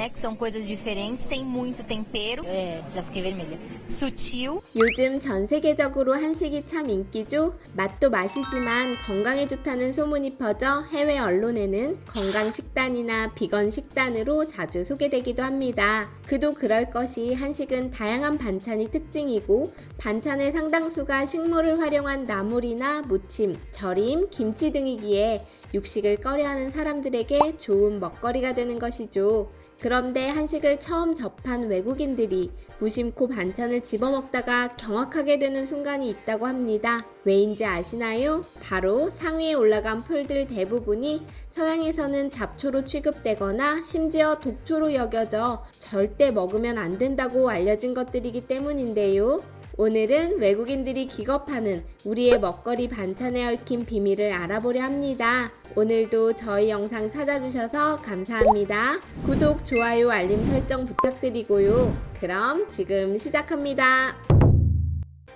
Que são coisas diferentes, sem muito tempero. Já fiquei vermelha. Sutil. 요즘 전 세계적으로 한식이 참 인기죠. 맛도 맛이지만 건강에 좋다는 소문이 퍼져 해외 언론에는 건강 식단이나 비건 식단으로 자주 소개되기도 합니다. 그도 그럴 것이 한식은 다양한 반찬이 특징이고 반찬의 상당수가 식물을 활용한 나물이나 무침, 절임, 김치 등이기에 육식을 꺼려하는 사람들에게 좋은 먹거리가 되는 것이죠. 그런데 한식을 처음 접한 외국인들이 무심코 반찬을 집어먹다가 경악하게 되는 순간이 있다고 합니다. 왜인지 아시나요? 바로 상위에 올라간 풀들 대부분이 서양에서는 잡초로 취급되거나 심지어 독초로 여겨져 절대 먹으면 안 된다고 알려진 것들이기 때문인데요. 오늘은 외국인들이 기겁하는 우리의 먹거리 반찬에 얽힌 비밀을 알아보려 합니다. 오늘도 저희 영상 찾아주셔서 감사합니다. 구독, 좋아요, 알림 설정 부탁드리고요. 그럼 지금 시작합니다.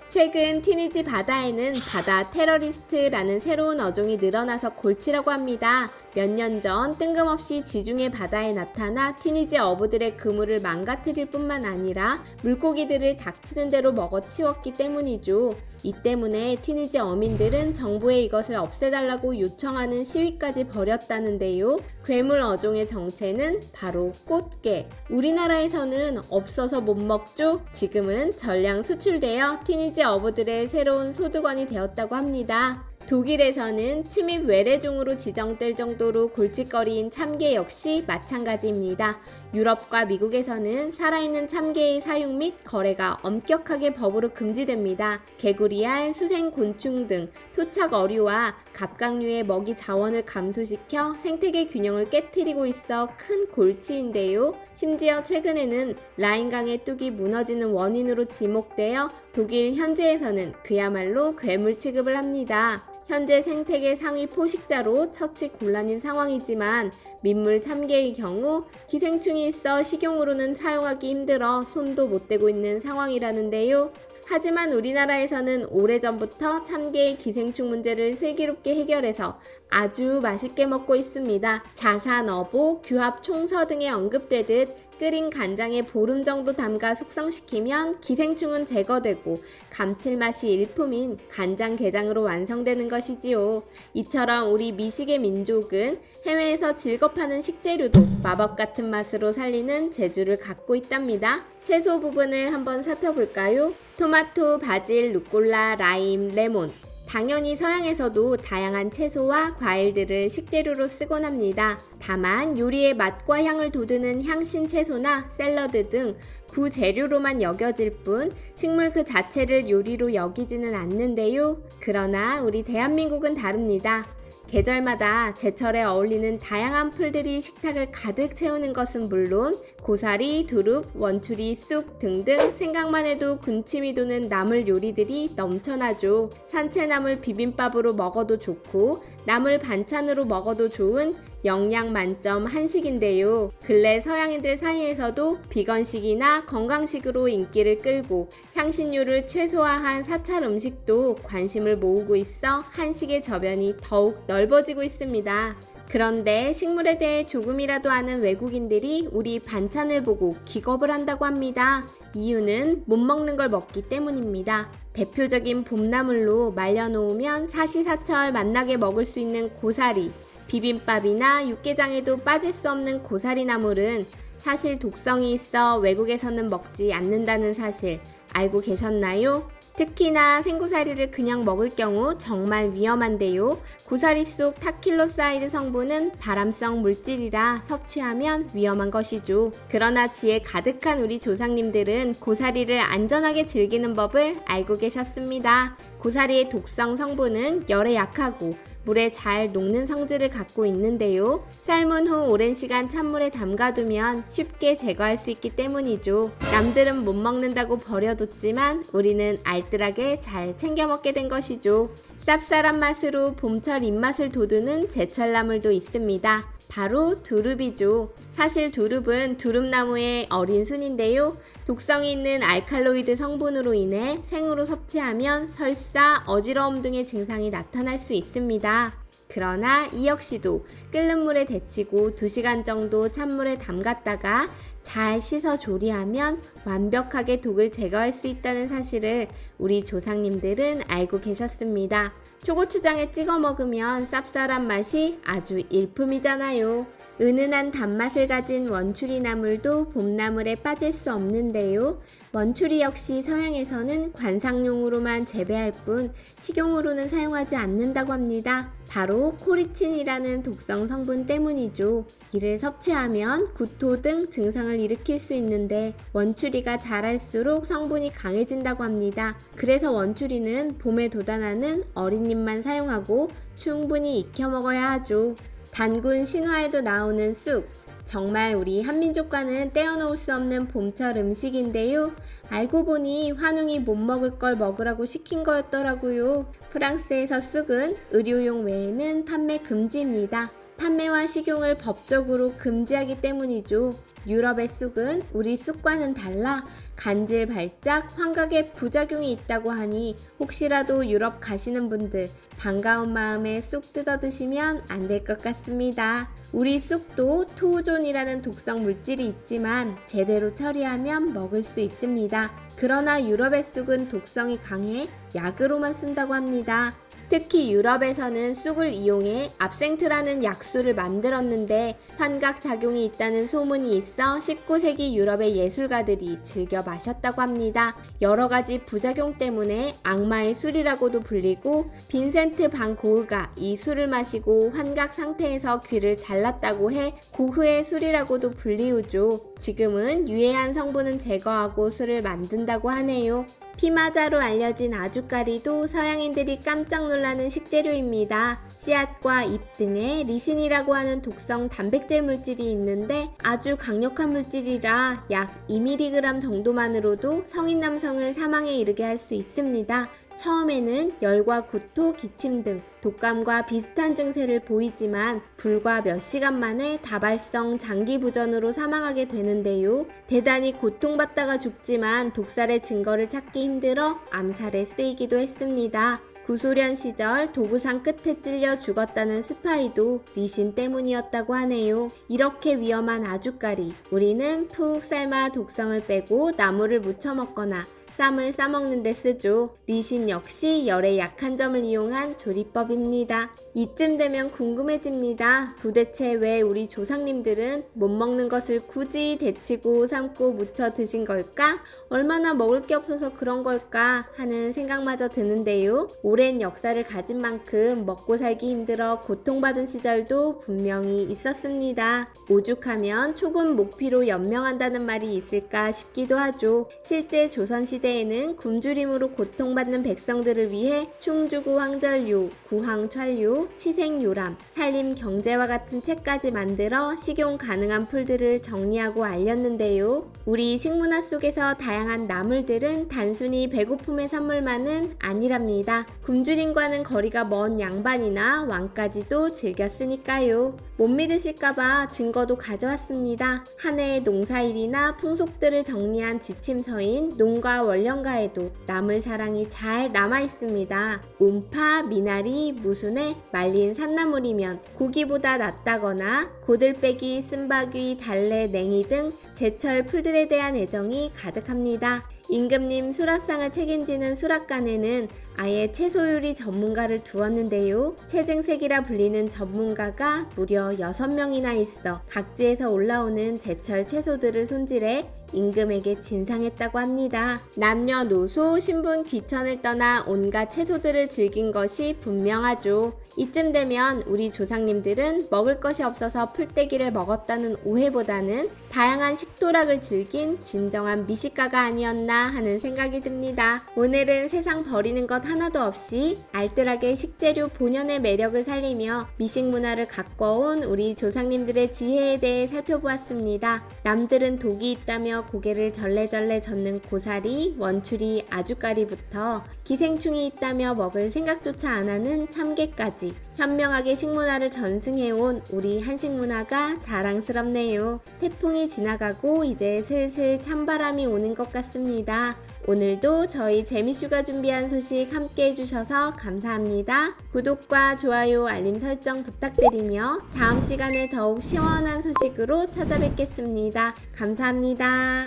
최근 튀니지 바다에는 바다 테러리스트라는 새로운 어종이 늘어나서 골치라고 합니다. 몇 년 전 뜬금없이 지중해 바다에 나타나 튀니지 어부들의 그물을 망가뜨릴 뿐만 아니라 물고기들을 닥치는 대로 먹어치웠기 때문이죠. 이 때문에 튀니지 어민들은 정부에 이것을 없애달라고 요청하는 시위까지 벌였다는데요. 괴물 어종의 정체는 바로 꽃게. 우리나라에서는 없어서 못 먹죠? 지금은 전량 수출되어 튀니지 어부들의 새로운 소득원이 되었다고 합니다. 독일에서는 침입 외래종으로 지정될 정도로 골칫거리인 참게 역시 마찬가지입니다. 유럽과 미국에서는 살아있는 참게의 사육 및 거래가 엄격하게 법으로 금지됩니다. 개구리알, 수생곤충 등 토착 어류와 갑각류의 먹이 자원을 감소시켜 생태계 균형을 깨트리고 있어 큰 골치인데요. 심지어 최근에는 라인강의 뚝이 무너지는 원인으로 지목되어 독일 현지에서는 그야말로 괴물 취급을 합니다. 현재 생태계 상위 포식자로 처치 곤란인 상황이지만 민물 참게의 경우 기생충이 있어 식용으로는 사용하기 힘들어 손도 못 대고 있는 상황이라는데요. 하지만 우리나라에서는 오래전부터 참게의 기생충 문제를 슬기롭게 해결해서 아주 맛있게 먹고 있습니다. 자산, 어보, 규합, 총서 등에 언급되듯 끓인 간장에 보름 정도 담가 숙성시키면 기생충은 제거되고 감칠맛이 일품인 간장게장으로 완성되는 것이지요. 이처럼 우리 미식의 민족은 해외에서 즐겁하는 식재료도 마법 같은 맛으로 살리는 재주를 갖고 있답니다. 채소 부분을 한번 살펴볼까요? 토마토, 바질, 루꼴라, 라임, 레몬. 당연히 서양에서도 다양한 채소와 과일들을 식재료로 쓰곤 합니다. 다만 요리의 맛과 향을 돋우는 향신 채소나 샐러드 등 부재료로만 여겨질 뿐 식물 그 자체를 요리로 여기지는 않는데요. 그러나 우리 대한민국은 다릅니다. 계절마다 제철에 어울리는 다양한 풀들이 식탁을 가득 채우는 것은 물론 고사리, 두릅, 원추리, 쑥 등등 생각만 해도 군침이 도는 나물 요리들이 넘쳐나죠. 산채나물 비빔밥으로 먹어도 좋고 나물 반찬으로 먹어도 좋은 영양 만점 한식인데요. 근래 서양인들 사이에서도 비건식이나 건강식으로 인기를 끌고 향신료를 최소화한 사찰 음식도 관심을 모으고 있어 한식의 저변이 더욱 넓어지고 있습니다. 그런데 식물에 대해 조금이라도 아는 외국인들이 우리 반찬을 보고 기겁을 한다고 합니다. 이유는 못 먹는 걸 먹기 때문입니다. 대표적인 봄나물로 말려놓으면 사시사철 맛나게 먹을 수 있는 고사리, 비빔밥이나 육개장에도 빠질 수 없는 고사리 나물은 사실 독성이 있어 외국에서는 먹지 않는다는 사실 알고 계셨나요? 특히나 생고사리를 그냥 먹을 경우 정말 위험한데요. 고사리 속 타킬로사이드 성분은 발암성 물질이라 섭취하면 위험한 것이죠. 그러나 지혜 가득한 우리 조상님들은 고사리를 안전하게 즐기는 법을 알고 계셨습니다. 고사리의 독성 성분은 열에 약하고 물에 잘 녹는 성질을 갖고 있는데요. 삶은 후 오랜 시간 찬물에 담가두면 쉽게 제거할 수 있기 때문이죠. 남들은 못 먹는다고 버려뒀지만 우리는 알뜰하게 잘 챙겨 먹게 된 것이죠. 쌉쌀한 맛으로 봄철 입맛을 돋우는 제철나물도 있습니다. 바로 두릅이죠. 사실 두릅은 두릅나무의 어린 순인데요. 독성이 있는 알칼로이드 성분으로 인해 생으로 섭취하면 설사, 어지러움 등의 증상이 나타날 수 있습니다. 그러나 이 역시도 끓는 물에 데치고 2시간 정도 찬물에 담갔다가 잘 씻어 조리하면 완벽하게 독을 제거할 수 있다는 사실을 우리 조상님들은 알고 계셨습니다. 초고추장에 찍어 먹으면 쌉쌀한 맛이 아주 일품이잖아요. 은은한 단맛을 가진 원추리 나물도 봄나물에 빠질 수 없는데요. 원추리 역시 서양에서는 관상용으로만 재배할 뿐 식용으로는 사용하지 않는다고 합니다. 바로 코리친이라는 독성 성분 때문이죠. 이를 섭취하면 구토 등 증상을 일으킬 수 있는데 원추리가 자랄수록 성분이 강해진다고 합니다. 그래서 원추리는 봄에 돋아나는 어린 잎만 사용하고 충분히 익혀 먹어야 하죠. 단군 신화에도 나오는 쑥, 정말 우리 한민족과는 떼어놓을 수 없는 봄철 음식인데요. 알고 보니 환웅이 못 먹을 걸 먹으라고 시킨 거였더라고요. 프랑스에서 쑥은 의료용 외에는 판매 금지입니다. 판매와 식용을 법적으로 금지하기 때문이죠. 유럽의 쑥은 우리 쑥과는 달라 간질, 발작, 환각에 부작용이 있다고 하니 혹시라도 유럽 가시는 분들 반가운 마음에 쑥 뜯어 드시면 안 될 것 같습니다. 우리 쑥도 투우존이라는 독성 물질이 있지만 제대로 처리하면 먹을 수 있습니다. 그러나 유럽의 쑥은 독성이 강해 약으로만 쓴다고 합니다. 특히 유럽에서는 쑥을 이용해 압생트라는 약수를 만들었는데 환각 작용이 있다는 소문이 있어 19세기 유럽의 예술가들이 즐겨 마셨다고 합니다. 여러 가지 부작용 때문에 악마의 술이라고도 불리고 빈센트 반 고흐가 이 술을 마시고 환각 상태에서 귀를 잘랐다고 해 고흐의 술이라고도 불리우죠. 지금은 유해한 성분은 제거하고 술을 만든다고 하네요. 피마자로 알려진 아주까리도 서양인들이 깜짝 놀라는 식재료입니다. 씨앗과 잎 등에 리신이라고 하는 독성 단백질 물질이 있는데 아주 강력한 물질이라 약 2mg 정도만으로도 성인 남성을 사망에 이르게 할 수 있습니다. 처음에는 열과 구토, 기침 등 독감과 비슷한 증세를 보이지만 불과 몇 시간 만에 다발성 장기부전으로 사망하게 되는데요. 대단히 고통받다가 죽지만 독살의 증거를 찾기 힘들어 암살에 쓰이기도 했습니다. 구소련 시절 도구상 끝에 찔려 죽었다는 스파이도 리신 때문이었다고 하네요. 이렇게 위험한 아주까리, 우리는 푹 삶아 독성을 빼고 나물을 무쳐 먹거나 쌈을 싸먹는 데 쓰죠. 리신 역시 열에 약한 점을 이용한 조리법입니다. 이쯤 되면 궁금해집니다. 도대체 왜 우리 조상님들은 못 먹는 것을 굳이 데치고 삶고 무쳐 드신 걸까? 얼마나 먹을 게 없어서 그런 걸까 하는 생각마저 드는데요. 오랜 역사를 가진 만큼 먹고 살기 힘들어 고통받은 시절도 분명히 있었습니다. 오죽하면 초금 목피로 연명한다는 말이 있을까 싶기도 하죠. 실제 조선시대에는 굶주림으로 고통받는 백성들을 위해 충주구 황절요, 구황철요, 치생요람, 산림경제와 같은 책까지 만들어 식용 가능한 풀들을 정리하고 알렸는데요. 우리 식문화 속에서 다양한 나물들은 단순히 배고픔의 산물만은 아니랍니다. 굶주림과는 거리가 먼 양반이나 왕까지도 즐겨 쓰니까요. 못 믿으실까봐 증거도 가져왔습니다. 한 해의 농사일이나 풍속들을 정리한 지침서인 농가 원령가에도 나물 사랑이 잘 남아있습니다. 움파, 미나리, 무순에 말린 산나물이면 고기보다 낫다거나 고들빼기, 쓴바귀, 달래, 냉이 등 제철 풀들에 대한 애정이 가득합니다. 임금님 수라상을 책임지는 수락관에는 아예 채소 요리 전문가를 두었는데요. 채증색이라 불리는 전문가가 무려 6명이나 있어 각지에서 올라오는 제철 채소들을 손질해 임금에게 진상했다고 합니다. 남녀노소, 신분, 귀천을 떠나 온갖 채소들을 즐긴 것이 분명하죠. 이쯤 되면 우리 조상님들은 먹을 것이 없어서 풀떼기를 먹었다는 오해보다는 다양한 식도락을 즐긴 진정한 미식가가 아니었나 하는 생각이 듭니다. 오늘은 세상 버리는 것 하나도 없이 알뜰하게 식재료 본연의 매력을 살리며 미식 문화를 가꿔온 우리 조상님들의 지혜에 대해 살펴보았습니다. 남들은 독이 있다며 고개를 절레절레 젓는 고사리, 원추리, 아주까리부터 기생충이 있다며 먹을 생각조차 안 하는 참깨까지 지금까지 현명하게 식문화를 전승해온 우리 한식문화가 자랑스럽네요. 태풍이 지나가고 이제 슬슬 찬바람이 오는 것 같습니다. 오늘도 저희 재미슈가 준비한 소식 함께 해주셔서 감사합니다. 구독과 좋아요, 알림 설정 부탁드리며 다음 시간에 더욱 시원한 소식으로 찾아뵙겠습니다. 감사합니다.